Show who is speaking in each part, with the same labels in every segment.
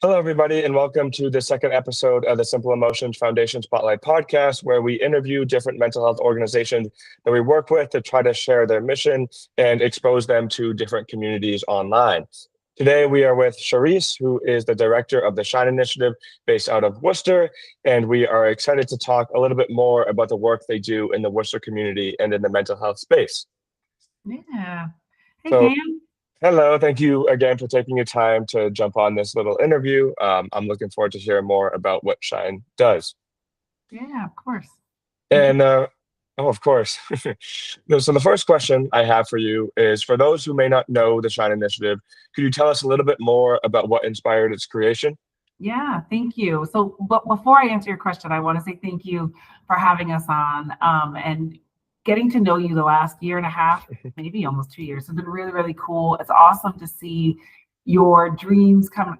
Speaker 1: Hello, everybody, and welcome to the second episode of the Simple Emotions Foundation Spotlight podcast, where we interview different mental health organizations that we work with to try to share their mission and expose them to different communities online. Today, we are with Charisse, who is the director of the Shine Initiative based out of Worcester, and we are excited to talk a little bit more about the work they do in the Worcester community and in the mental health space.
Speaker 2: Yeah. Hey,
Speaker 1: So,
Speaker 2: Cam.
Speaker 1: hello, thank you again for taking your time to jump on this little interview. I'm looking forward to hearing more about what Shine does.
Speaker 2: Yeah, of course. Thank you.
Speaker 1: And oh, of course. So the first question I have for you is for those who may not know the Shine Initiative, could you tell us a little bit more about what inspired its creation?
Speaker 2: Yeah, thank you. So, but before I answer your question, I want to say thank you for having us on and getting to know you the last year and a half, maybe almost 2 years. It's been really, really cool. It's awesome to see your dreams come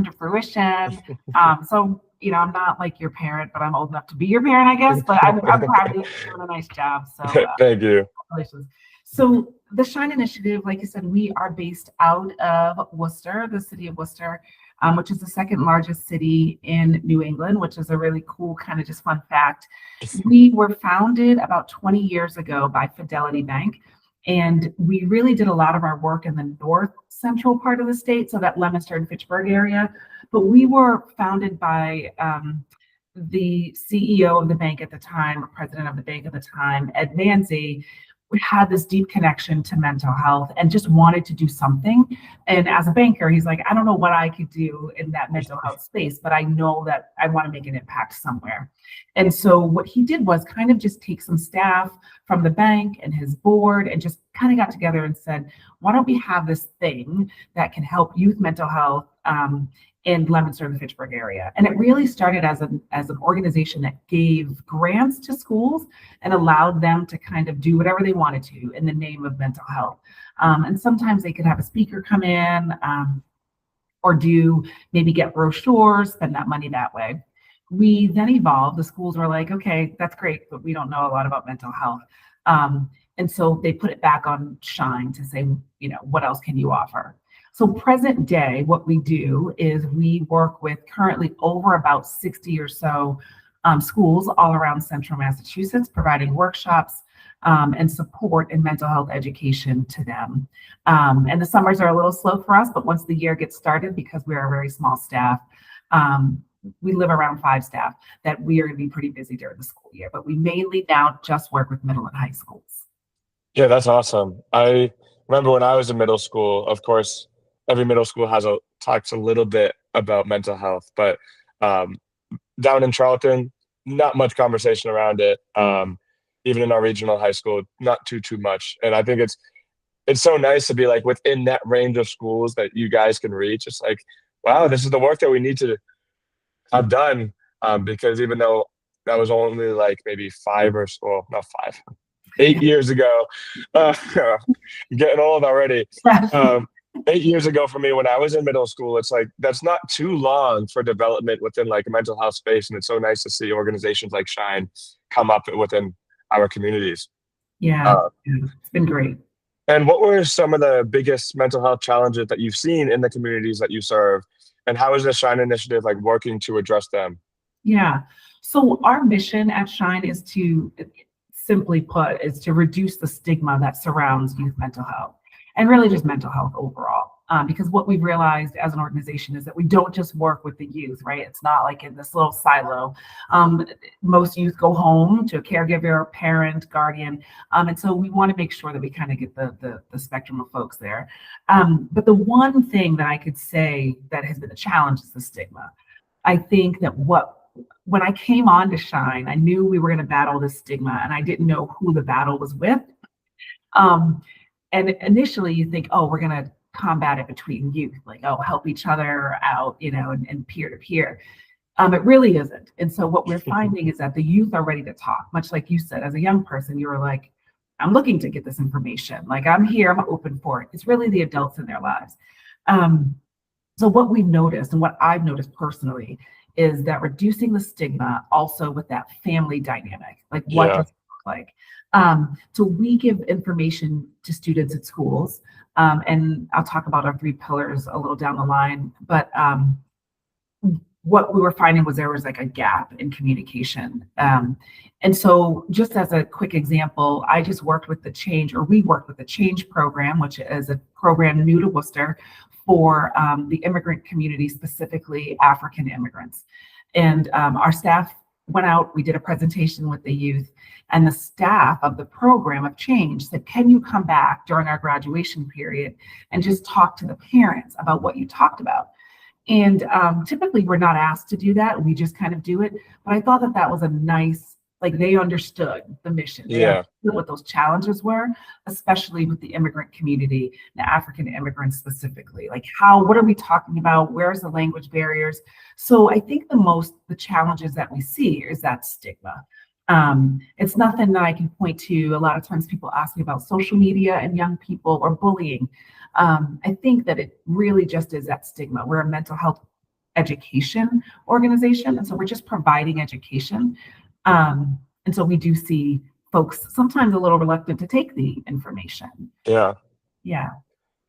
Speaker 2: to fruition. I'm not like your parent, but I'm old enough to be your parent, I guess. But I'm proud of you. You're doing a nice job. So,
Speaker 1: Thank you.
Speaker 2: congratulations. So the Shine Initiative, like you said, we are based out of Worcester, the city of Worcester, which is the second largest city in New England, which is a really cool kind of just fun fact. We were founded about 20 years ago by Fidelity Bank, and we really did a lot of our work in the north central part of the state, so that Leominster and Fitchburg area. But we were founded by the CEO of the bank at the time, or president of the bank at the time, Ed Manzi. We had this deep connection to mental health and just wanted to do something. And as a banker, he's like, I don't know what I could do in that mental health space, but I know that I want to make an impact somewhere. And so what he did was kind of just take some staff from the bank and his board and just kind of got together and said, why don't we have this thing that can help youth mental health in Leominster and the Fitchburg area. And it really started as an organization that gave grants to schools and allowed them to kind of do whatever they wanted to in the name of mental health. And sometimes they could have a speaker come in or maybe get brochures, spend that money that way. We then evolved. The schools were like, okay, that's great, but we don't know a lot about mental health. And so they put it back on Shine to say, what else can you offer? So present day, what we do is we work with currently over about 60 or so schools all around central Massachusetts, providing workshops and support in mental health education to them. And the summers are a little slow for us, but once the year gets started, because we are a very small staff, we live around 5 staff, that we are going to be pretty busy during the school year. But we mainly now just work with middle and high schools.
Speaker 1: Yeah, that's awesome. I remember when I was in middle school, of course, every middle school talks a little bit about mental health, but down in Charlton, not much conversation around it. Even in our regional high school, not too much. And I think it's so nice to be like within that range of schools that you guys can reach. It's like, wow, this is the work that we need to have done. Because even though that was only like maybe 8 years ago, I'm getting old already. 8 years ago for me when I was in middle school, it's like that's not too long for development within like a mental health space. And it's so nice to see organizations like Shine come up within our communities.
Speaker 2: Yeah, it's been great.
Speaker 1: And what were some of the biggest mental health challenges that you've seen in the communities that you serve? And how is the Shine Initiative like working to address them?
Speaker 2: Yeah. So our mission at Shine is simply put, is to reduce the stigma that surrounds youth mental health and really just mental health overall. Because what we've realized as an organization is that we don't just work with the youth, right? It's not like in this little silo. Most youth go home to a caregiver, parent, guardian. And so we want to make sure that we kind of get the spectrum of folks there. But the one thing that I could say that has been a challenge is the stigma. I think that when I came on to Shine, I knew we were going to battle this stigma, and I didn't know who the battle was with. And initially you think, oh, we're going to combat it between youth, like, oh, help each other out, and peer to peer. It really isn't. And so what we're finding is that the youth are ready to talk, much like you said, as a young person, you were like, I'm looking to get this information. Like, I'm here, I'm open for it. It's really the adults in their lives. So what we've noticed, and what I've noticed personally, is that reducing the stigma also with that family dynamic, like what does it look like? So we give information to students at schools, and I'll talk about our 3 pillars a little down the line, but what we were finding was there was like a gap in communication. And so just as a quick example, I just worked with the Change, or we worked with the Change program, which is a program new to Worcester for the immigrant community, specifically African immigrants. And our staff went out, we did a presentation with the youth, and the staff of the program of Change said, can you come back during our graduation period and just talk to the parents about what you talked about? And typically we're not asked to do that. We just kind of do it. But I thought that that was a nice, like they understood the mission. They
Speaker 1: Yeah.
Speaker 2: understood what those challenges were, especially with the immigrant community, the African immigrants specifically. Like what are we talking about? Where's the language barriers? So I think the challenges that we see is that stigma. It's nothing that I can point to. A lot of times people ask me about social media and young people or bullying. I think that it really just is that stigma. We're a mental health education organization, and so we're just providing education. And so we do see folks sometimes a little reluctant to take the information.
Speaker 1: Yeah.
Speaker 2: Yeah.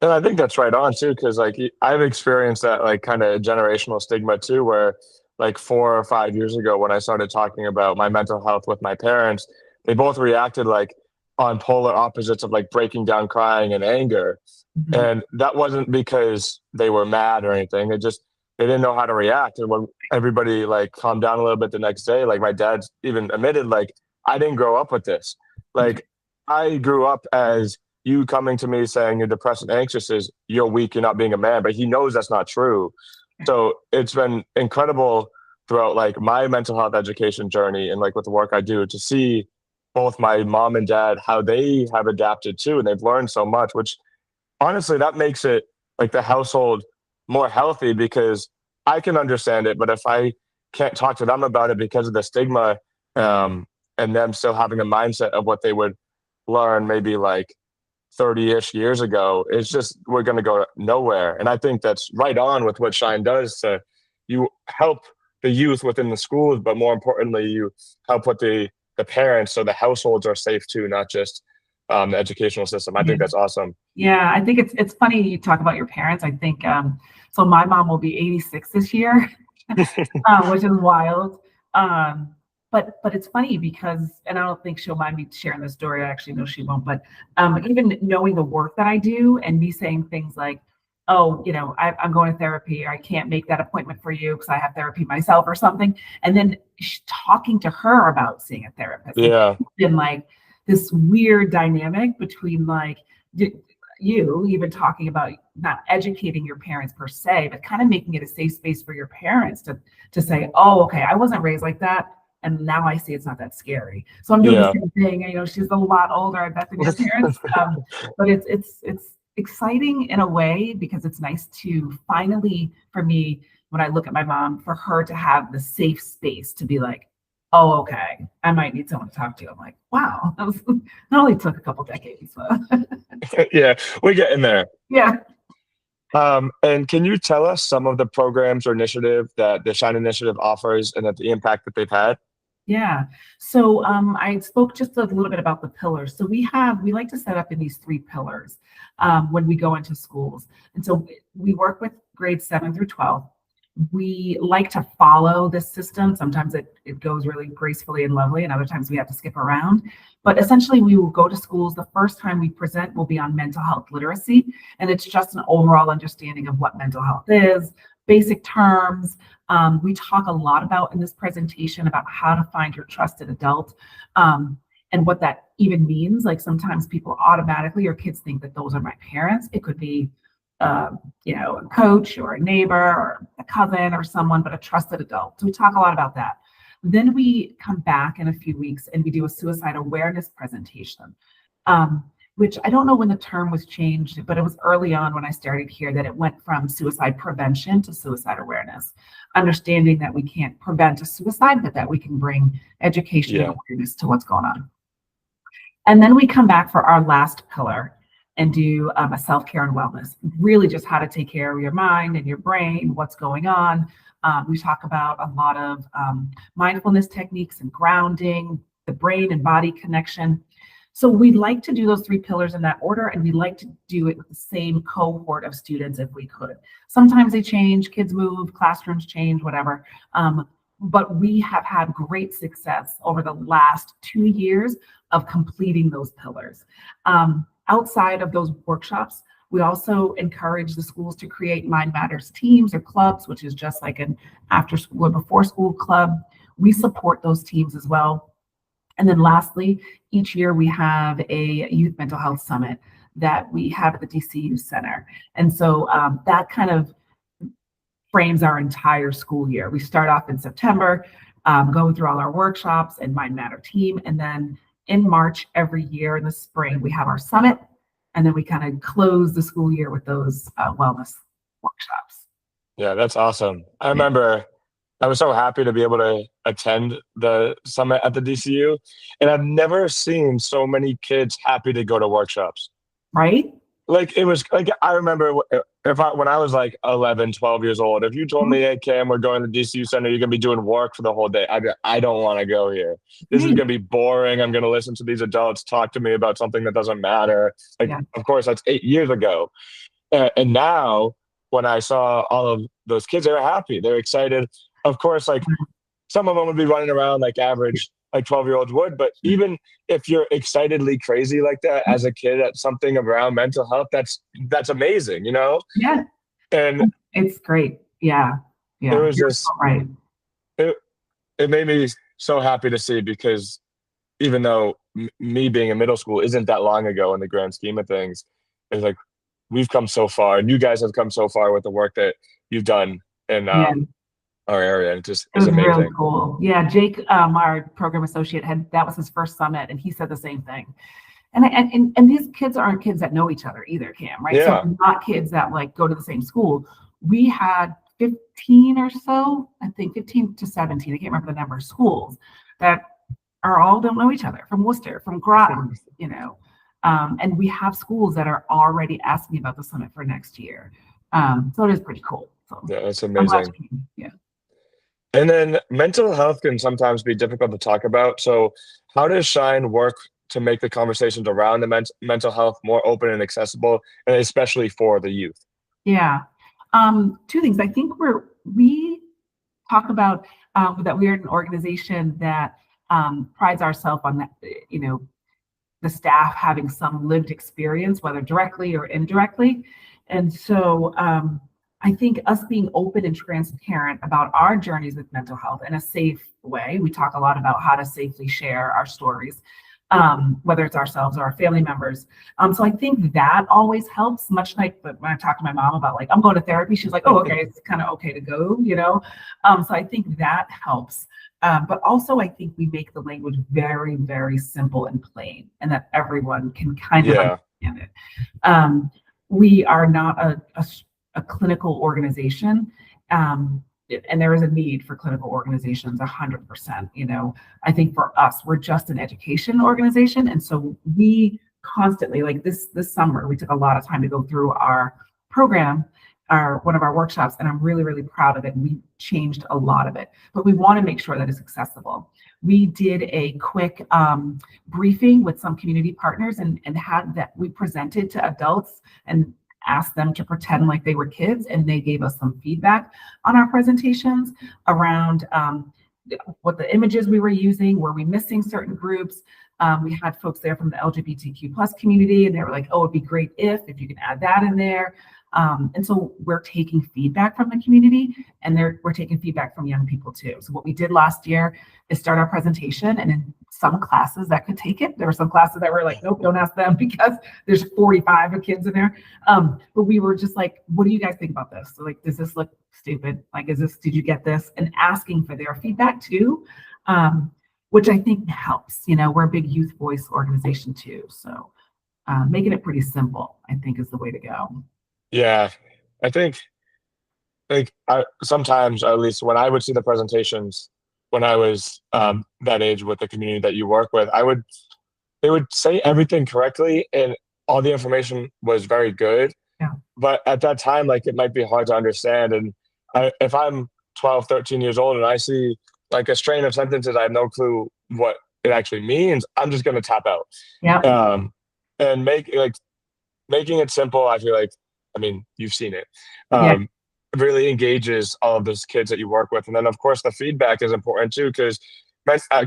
Speaker 1: And I think that's right on too, because like I've experienced that like kind of generational stigma too, where like 4 or 5 years ago when I started talking about my mental health with my parents, they both reacted like on polar opposites of like breaking down crying and anger.
Speaker 2: Mhm.
Speaker 1: And that wasn't because they were mad or anything. They didn't know how to react. And when everybody like calmed down a little bit the next day, like my dad even admitted, like, I didn't grow up with this. Like I grew up as you coming to me saying you're depressed and anxious is you're weak, you're not being a man, but he knows that's not true. So it's been incredible throughout like my mental health education journey and like with the work I do to see both my mom and dad, how they have adapted too. And they've learned so much, which honestly, that makes it like the household more healthy because I can understand it, but if I can't talk to them about it because of the stigma, and them still having a mindset of what they would learn maybe like 30-ish years ago, it's just we're going to go nowhere. And I think that's right on with what Shine does. To you help the youth within the schools, but more importantly, you help with the parents so the households are safe too, not just the educational system. I think that's awesome.
Speaker 2: Yeah, I think it's funny you talk about your parents. I think so. My mom will be 86 this year, which is wild. But it's funny because, and I don't think she'll mind me sharing this story. I actually know she won't. But even knowing the work that I do and me saying things like, "Oh, I'm going to therapy. Or I can't make that appointment for you because I have therapy myself," or something, and then talking to her about seeing a therapist.
Speaker 1: Yeah.
Speaker 2: It's been like this weird dynamic between like you even talking about not educating your parents per se, but kind of making it a safe space for your parents to say, oh, okay, I wasn't raised like that. And now I see it's not that scary. So I'm doing the same thing. She's a lot older, I bet, than your parents. But it's exciting in a way because it's nice to finally, for me, when I look at my mom, for her to have the safe space to be like, oh, okay, I might need someone to talk to. I'm like, wow, that only took a couple decades.
Speaker 1: Yeah, we're getting there.
Speaker 2: Yeah.
Speaker 1: And can you tell us some of the programs or initiative that the Shine Initiative offers and that the impact that they've had?
Speaker 2: Yeah. So I spoke just a little bit about the pillars. So we like to set up in these 3 pillars when we go into schools. And so we work with grades 7 through 12. We like to follow this system. Sometimes it goes really gracefully and lovely, and other times we have to skip around. But essentially, we will go to schools. The first time we present will be on mental health literacy, and it's just an overall understanding of what mental health is, basic terms. We talk a lot about in this presentation about how to find your trusted adult, and what that even means. Like sometimes people automatically, or kids think that those are my parents. It could be a coach or a neighbor or a cousin or someone, but a trusted adult. So we talk a lot about that. Then we come back in a few weeks and we do a suicide awareness presentation, which I don't know when the term was changed, but it was early on when I started here that it went from suicide prevention to suicide awareness, understanding that we can't prevent a suicide, but that we can bring education and awareness to what's going on. And then we come back for our last pillar and do a self-care and wellness, really just how to take care of your mind and your brain, what's going on. We talk about a lot of mindfulness techniques and grounding, the brain and body connection. So we like to do those three pillars in that order, and we like to do it with the same cohort of students if we could. Sometimes they change, kids move, classrooms change, whatever. But we have had great success over the last 2 years of completing those pillars. Outside of those workshops, we also encourage the schools to create Mind Matters teams or clubs, which is just like an after school or before school club. We support those teams as well. And then lastly, each year we have a youth mental health summit that we have at the DCU Center. And so that kind of frames our entire school year. We start off in September, going through all our workshops and Mind Matter team. And then in March every year in the spring, we have our summit. And then we kind of close the school year with those wellness workshops.
Speaker 1: Yeah, that's awesome. I
Speaker 2: Yeah.
Speaker 1: remember I was so happy to be able to attend the summit at the DCU, and I've never seen so many kids happy to go to workshops.
Speaker 2: Right?
Speaker 1: Like it was like I remember if I when I was like 11, 12 years old, if you told me, "Hey, Cam, we're going to DCU Center, you're gonna be doing work for the whole day," I'd be, I don't want to go here. This is
Speaker 2: Right.
Speaker 1: gonna be boring. I'm gonna listen to these adults talk to me about something that doesn't matter. Like,
Speaker 2: Yeah.
Speaker 1: of course, that's 8 years ago, and now when I saw all of those kids, they were happy, they were excited. Of course, like some of them would be running around like average like 12-year-olds would, but even if you're excitedly crazy like that as a kid at something around mental health, that's amazing, you know?
Speaker 2: Yeah.
Speaker 1: And
Speaker 2: It's great. Yeah.
Speaker 1: it
Speaker 2: Yeah.
Speaker 1: was
Speaker 2: You're so
Speaker 1: just
Speaker 2: right.
Speaker 1: it, it made me so happy to see because even though me being in middle school isn't that long ago in the grand scheme of things, it's like we've come so far and you guys have come so far with the work that you've done in
Speaker 2: Yeah.
Speaker 1: our area. It just
Speaker 2: It
Speaker 1: is
Speaker 2: was really
Speaker 1: amazing.
Speaker 2: cool. Yeah, Jake, our program associate, had that was his first summit, and he said the same thing. And these kids aren't kids that know each other either, Cam, right? So
Speaker 1: Yeah.
Speaker 2: not kids that like go to the same school. We had 15 or so, I think 15 to 17, I can't remember the number of schools that are all don't know each other from Worcester, from Groton, you know. And we have schools that are already asking about the summit for next year. So it is pretty cool. So
Speaker 1: Yeah, that's
Speaker 2: I'm glad
Speaker 1: amazing.
Speaker 2: you came. Yeah.
Speaker 1: And then mental health can sometimes be difficult to talk about. So, how does Shine work to make the conversations around the mental health more open and accessible, and especially for the youth?
Speaker 2: Yeah. Two things. I think we talk about that we are an organization that prides ourselves on that, you know, the staff having some lived experience, whether directly or indirectly. And so I think us being open and transparent about our journeys with mental health in a safe way. We talk a lot about how to safely share our stories, whether it's ourselves or our family members. So I think that always helps, much like when I talk to my mom about like, I'm going to therapy, she's like, oh, okay, it's kind of okay to go, you know? So I think that helps. But also I think we make the language very, very simple and plain and that everyone can kind of
Speaker 1: Yeah.
Speaker 2: understand it. We are not a clinical organization. And there is a need for clinical organizations 100%. You know, I think for us, we're just an education organization. And so we constantly, like this summer, we took a lot of time to go through our program, one of our workshops, and I'm really, really proud of it. We changed a lot of it, but we want to make sure that it's accessible. We did a quick briefing with some community partners and had that we presented to adults and asked them to pretend like they were kids, and they gave us some feedback on our presentations around what the images we were using. Were we missing certain groups? We had folks there from the LGBTQ plus community, and they were like, oh, it'd be great if you can add that in there. And so we're taking feedback from the community, and we're taking feedback from young people too. So what we did last year is start our presentation, and in some classes that could take it, there were some classes that were like, nope, don't ask them because there's 45 kids in there. But we were just like, what do you guys think about this? So like, does this look stupid? Like, did you get this? And asking for their feedback too, which I think helps. You know, we're a big youth voice organization too. So making it pretty simple, I think, is the way to go.
Speaker 1: Yeah. I think like sometimes, at least when I would see the presentations when I was that age with the community that you work with, they would say everything correctly and all the information was very good.
Speaker 2: Yeah.
Speaker 1: But at that time, like it might be hard to understand. And if I'm 12, 13 years old and I see like a strain of sentences, I have no clue what it actually means, I'm just going to tap out.
Speaker 2: Yep.
Speaker 1: And making it simple, I feel like, I mean, you've seen it,
Speaker 2: Yeah,
Speaker 1: um, really engages all of those kids that you work with. And then, of course, the feedback is important too, because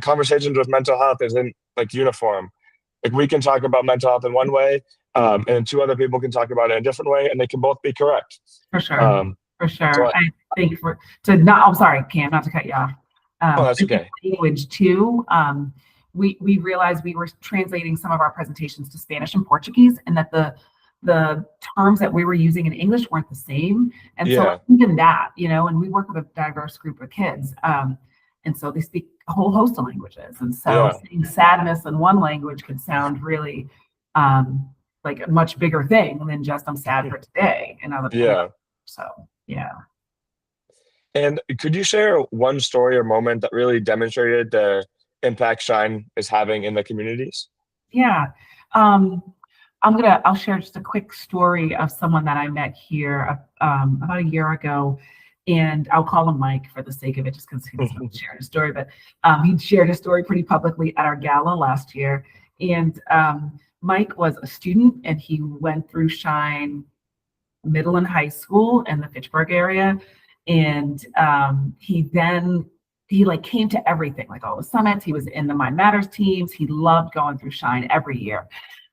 Speaker 1: conversations with mental health isn't like uniform. Like we can talk about mental health in one way, and two other people can talk about it in a different way, and they can both be correct.
Speaker 2: for sure.
Speaker 1: Um,
Speaker 2: For
Speaker 1: so,
Speaker 2: sure. I think for to not, I'm sorry, Cam, not to cut you off.
Speaker 1: oh,
Speaker 2: I
Speaker 1: that's
Speaker 2: think
Speaker 1: okay.
Speaker 2: language too. We realized we were translating some of our presentations to Spanish and Portuguese, and that the terms that we were using in English weren't the same. And so
Speaker 1: Yeah,
Speaker 2: even that, and we work with a diverse group of kids. And so they speak a whole host of languages. And so
Speaker 1: yeah,
Speaker 2: saying sadness in one language could sound really like a much bigger thing than just I'm sad for today.
Speaker 1: yeah.
Speaker 2: So yeah.
Speaker 1: And could you share one story or moment that really demonstrated the impact Shine is having in the communities?
Speaker 2: Yeah. I'll share just a quick story of someone that I met here about a year ago. And I'll call him Mike for the sake of it, just because he was sharing a story. But he shared a story pretty publicly at our gala last year. And Mike was a student, and he went through Shine middle and high school in the Fitchburg area. And he like came to everything, like all the summits. He was in the Mind Matters teams. He loved going through Shine every year.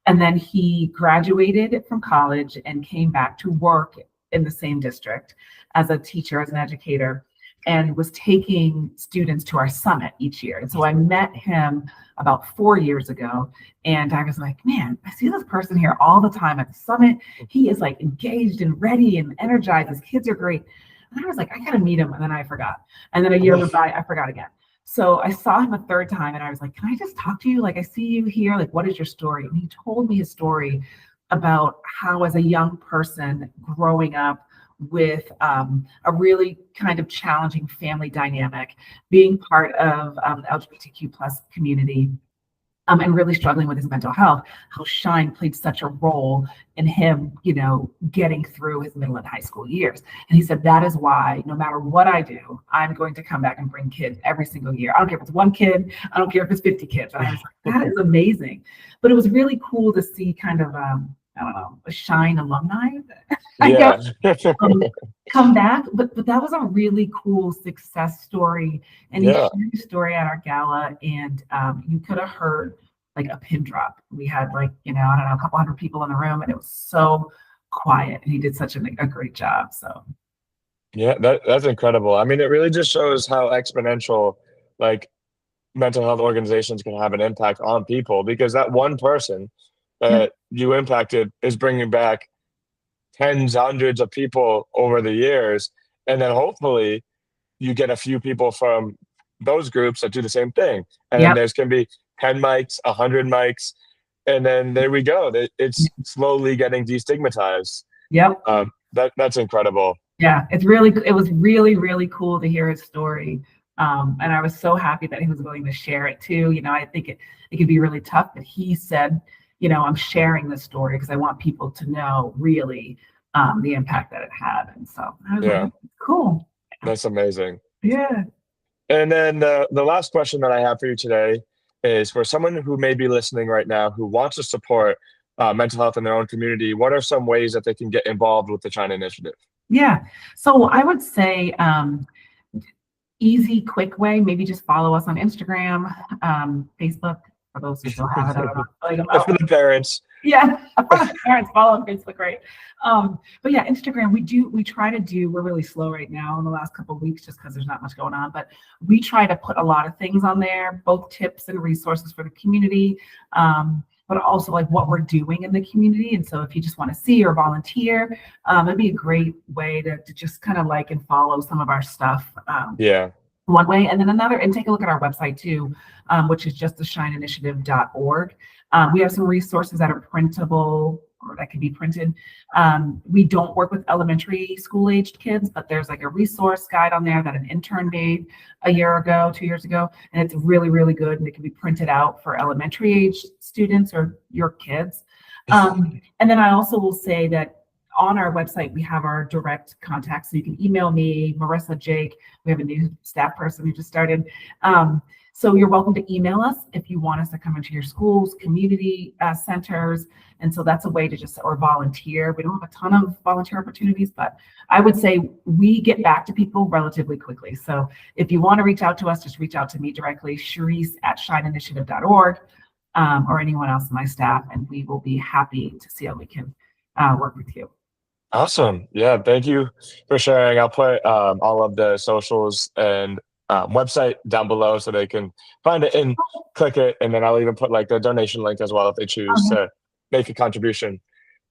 Speaker 2: And then he graduated from college and came back to work in the same district as a teacher, as an educator, and was taking students to our summit each year. And so I met him about 4 years ago, and I was like, man, I see this person here all the time at the summit. He is like engaged and ready and energized. His kids are great. And I was like, I gotta meet him. And then I forgot. And then a year went by, I forgot again. So I saw him a third time, and I was like, can I just talk to you? Like, I see you here. Like, what is your story? And he told me his story about how, as a young person growing up with a really kind of challenging family dynamic, being part of the LGBTQ plus community, and really struggling with his mental health, how Shine played such a role in him, getting through his middle and high school years. And he said, that is why no matter what I do, I'm going to come back and bring kids every single year. I don't care if it's one kid, I don't care if it's 50 kids. And I was like, that is amazing. But it was really cool to see kind of, I don't know, a Shine alumni, I
Speaker 1: Yeah.
Speaker 2: guess, come back. But that was a really cool success story. And he
Speaker 1: Yeah.
Speaker 2: shared his story at our gala, and you could have heard like a pin drop. We had like, I don't know, a couple hundred people in the room, and it was so quiet. And he did such a great job. So
Speaker 1: Yeah, that's incredible. I mean, it really just shows how exponential like mental health organizations can have an impact on people, because that one person
Speaker 2: yeah,
Speaker 1: that you impacted is bringing back tens, hundreds of people over the years. And then hopefully you get a few people from those groups that do the same thing. And then
Speaker 2: yep,
Speaker 1: there's can be 10 mics, 100 mics. And then there we go. It's slowly getting destigmatized.
Speaker 2: yep.
Speaker 1: That's incredible.
Speaker 2: Yeah, it was really, really cool to hear his story. And I was so happy that he was willing to share it too. I think it could be really tough, but he said, I'm sharing this story because I want people to know really the impact that it had. And so I was
Speaker 1: Yeah,
Speaker 2: like, cool.
Speaker 1: that's amazing.
Speaker 2: Yeah.
Speaker 1: And then the last question that I have for you today is for someone who may be listening right now who wants to support mental health in their own community. What are some ways that they can get involved with the China Initiative?
Speaker 2: Yeah. So I would say easy, quick way, maybe just follow us on Instagram, Facebook, for those who still have it. I don't know. Like,
Speaker 1: That's for the parents.
Speaker 2: yeah, parents follow on Facebook, right? But yeah, Instagram, we're really slow right now in the last couple of weeks just because there's not much going on, but we try to put a lot of things on there, both tips and resources for the community, but also like what we're doing in the community. And so if you just want to see or volunteer, it'd be a great way to just kind of like and follow some of our stuff.
Speaker 1: Yeah.
Speaker 2: One way, and then another, and take a look at our website too, which is just theshineinitiative.org. We have some resources that are printable or that can be printed. We don't work with elementary school aged kids, but there's like a resource guide on there that an intern made 2 years ago, and it's really, really good, and it can be printed out for elementary age students or your kids. And then I also will say that on our website, we have our direct contact. So you can email me, Marissa, Jake. We have a new staff person who just started. So you're welcome to email us if you want us to come into your schools, community centers. And so that's a way to just, or volunteer. We don't have a ton of volunteer opportunities, but I would say we get back to people relatively quickly. So if you want to reach out to us, just reach out to me directly, Charisse@shineinitiative.org, or anyone else in my staff, and we will be happy to see how we can work with you.
Speaker 1: Awesome. Yeah, thank you for sharing. I'll put all of the socials and website down below so they can find it and click it. And then I'll even put like the donation link as well if they choose
Speaker 2: Okay.
Speaker 1: to make a contribution.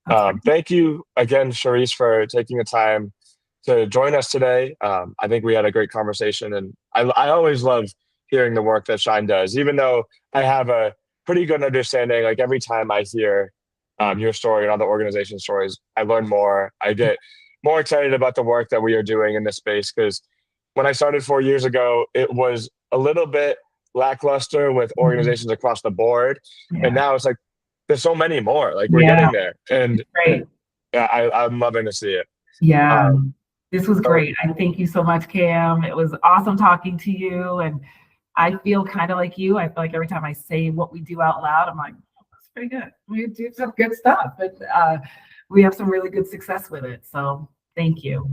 Speaker 2: That's great.
Speaker 1: Thank you again, Charisse, for taking the time to join us today. I think we had a great conversation, and I always love hearing the work that Shine does, even though I have a pretty good understanding. Like every time I hear your story and other organization stories, I learn more. I get more excited about the work that we are doing in this space because when I started 4 years ago, it was a little bit lackluster with
Speaker 2: Mhm.
Speaker 1: organizations across the board, and
Speaker 2: Yeah.
Speaker 1: now it's like there's so many more. Like we're
Speaker 2: Yeah.
Speaker 1: getting there, and
Speaker 2: Great.
Speaker 1: yeah, I'm loving to see it.
Speaker 2: Yeah.
Speaker 1: Um,
Speaker 2: This was
Speaker 1: so
Speaker 2: great. I thank you so much, Cam. It was awesome talking to you. And I feel kind of like you. I feel like every time I say what we do out loud, I'm like, oh, that's pretty good. We do some good stuff. And we have some really good success with it. So thank you.